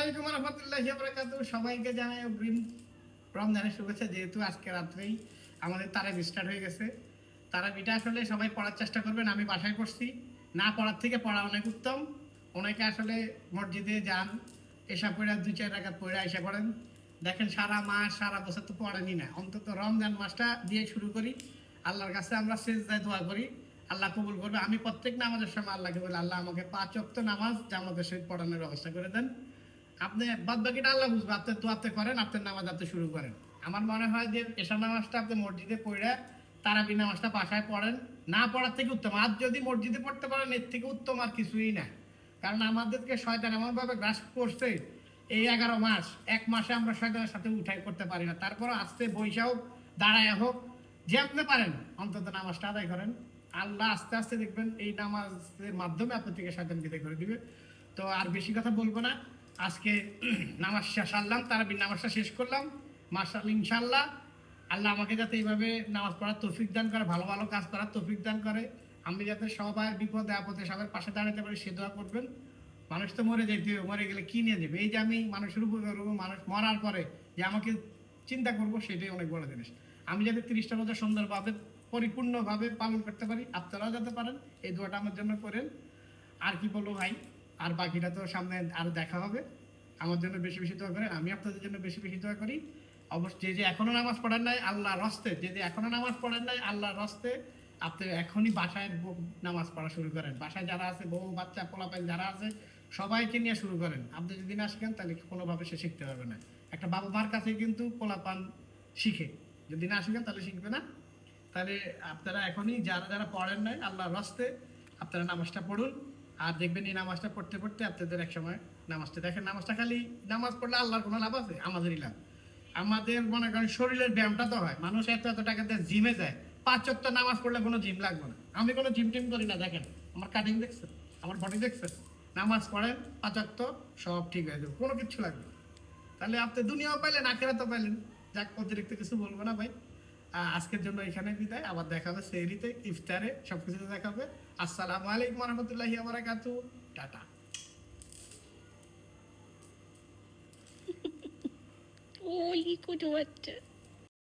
আলাইকুম ওয়া রাহমাতুল্লাহি ওয়া বারাকাতুহু। সবাইকে জানাই অগ্রিম রমজানের শুভেচ্ছা। যেহেতু আজকে রাত্রেই আমাদের তারাবি স্টার্ট হয়ে গেছে, তারাবিটা আসলে সবাই পড়ার চেষ্টা করবেন। আমি বাসায় পড়ছি, না পড়ার থেকে পড়া অনেক উত্তম। অনেকে আসলে মসজিদে যান, এসা পড়ে 2-4 রাকাত পড়ে আইসা পড়েন। দেখেন সারা মাস সারা বছর তো পড়েনি না, অন্তত রমজান মাসটা দিয়ে শুরু করি। আল্লাহর কাছে আমরা সেজদায় দোয়া করি, আল্লাহ কবুল করবে। আমি প্রত্যেক নামাজের সময় আল্লাহকে বলি, আল্লাহ আমাকে 5 ওয়াক্ত নামাজ জামাতের সহিত পড়ানোর ব্যবস্থা করে দেন। আপনি বাদ বাকিটা আল্লাহ বুঝবে, আপনি দোয়াতে করেন, আপনার নামাজ আপনি শুরু করেন। আমার মনে হয় যে এশার নামাজটা আপনি মসজিদে পড়ে তারাবি নামাজটা বাসায় পড়েন, না পড়ার থেকে উত্তম। আর যদি মসজিদে পড়তে পারেন এর থেকে উত্তম আর কিছুই না। কারণ আমাদেরকে শয়তান এমনভাবে গ্রাস করছে, এই 11 মাস, 1 মাসে আমরা শয়তানের সাথে উঠাই করতে পারি না। তারপর আস্তে বৈশা হোক, দাঁড়ায় হোক, যে আপনি পারেন অন্তত নামাজটা আদায় করেন। আল্লাহ আস্তে আস্তে দেখবেন এই নামাজের মাধ্যমে আপনার থেকে শয়তান বিদায় করে দিবে। তো আর বেশি কথা বলবো না, আজকে নামাজ সারলাম, তারাবির নামাজটা শেষ করলাম। মাশাআল্লাহ, ইনশাআল্লাহ আল্লাহ আমাকে যাতে এইভাবে নামাজ পড়ার তৌফিক দান করে, ভালো ভালো কাজ করার তৌফিক দান করে, আমি যাতে সবার বিপদে আপদে সবার পাশে দাঁড়াতে পারি, সে দোয়া করবেন। মানুষ তো মরে যেতে হবে, মরে গেলে কি নিয়ে যাবে? এই যে আমি মানুষের উপকার করবো, মানুষ মরার পরে যে আমাকে চিন্তা করবো, সেটাই অনেক বড় জিনিস। আমি যাতে 30টা রোজা সুন্দরভাবে পরিপূর্ণভাবে পালন করতে পারি, আপনারাও যাতে পারেন, এই দোয়াটা আমার জন্য করেন। আর কি বলবো ভাই, আর বাকিটা তো সামনে আরো দেখা হবে। আমার জন্য বেশি বেশি দোয়া করেন, আমি আপনাদের জন্য বেশি বেশি দোয়া করি। অবশ্যই যে এখনো নামাজ পড়েন নাই, আল্লাহর হস্তে, যে এখনো নামাজ পড়েন নাই, আল্লাহর হস্তে আপনি এখনই বাসায় নামাজ পড়া শুরু করেন। বাসায় যারা আছে, বউ বাচ্চা পোলাপাইন যারা আছে, সবাইকে নিয়ে শুরু করেন। আপনি যদি না শিখেন তাহলে কোনোভাবে সে শিখতে পারবে না। একটা বাবা মার কাছে কিন্তু পোলাপান শিখে, যদি না শিখেন তাহলে শিখবে না। তাহলে আপনারা এখনই যারা যারা পড়েন নাই, আল্লাহর হস্তে আপনারা নামাজটা পড়ুন। আর দেখবেন এই নামাজটা পড়তে পড়তে আপনাদের এক সময় নামাজটা দেখেন, নামাজটা খালি নামাজ পড়লে আল্লাহর কোনো লাভ আছে? আমাদেরই লাভ। আমাদের মনে করেন শরীরের ব্যায়ামটা তো হয়। মানুষ এত এত টাকা দিয়ে জিমে যায়, 5 ওয়াক্ত নামাজ পড়লে কোনো জিম লাগবে না। আমি কোনো জিম টিম করি না, দেখেন আমার কাটিং দেখছেন, আমার বডি দেখছেন। নামাজ পড়েন 5 ওয়াক্ত, সব ঠিক হয়ে যাবে, কোনো কিছু লাগবে না। তাহলে আপনি দুনিয়াও পাইলেন, আখেরাতও পাইলেন। যাক, অতিরিক্ত কিছু বলবো না ভাই। আজকের জন্য এখানে বিদায়, আবার দেখা হবে সেহরিতে, ইফতারে, সবকিছুতে দেখা হবে। আসসালামু আলাইকুম ওয়া রাহমাতুল্লাহি ওয়া বারাকাতুহু। টাটা। ওলি কুটু বাচ্চা।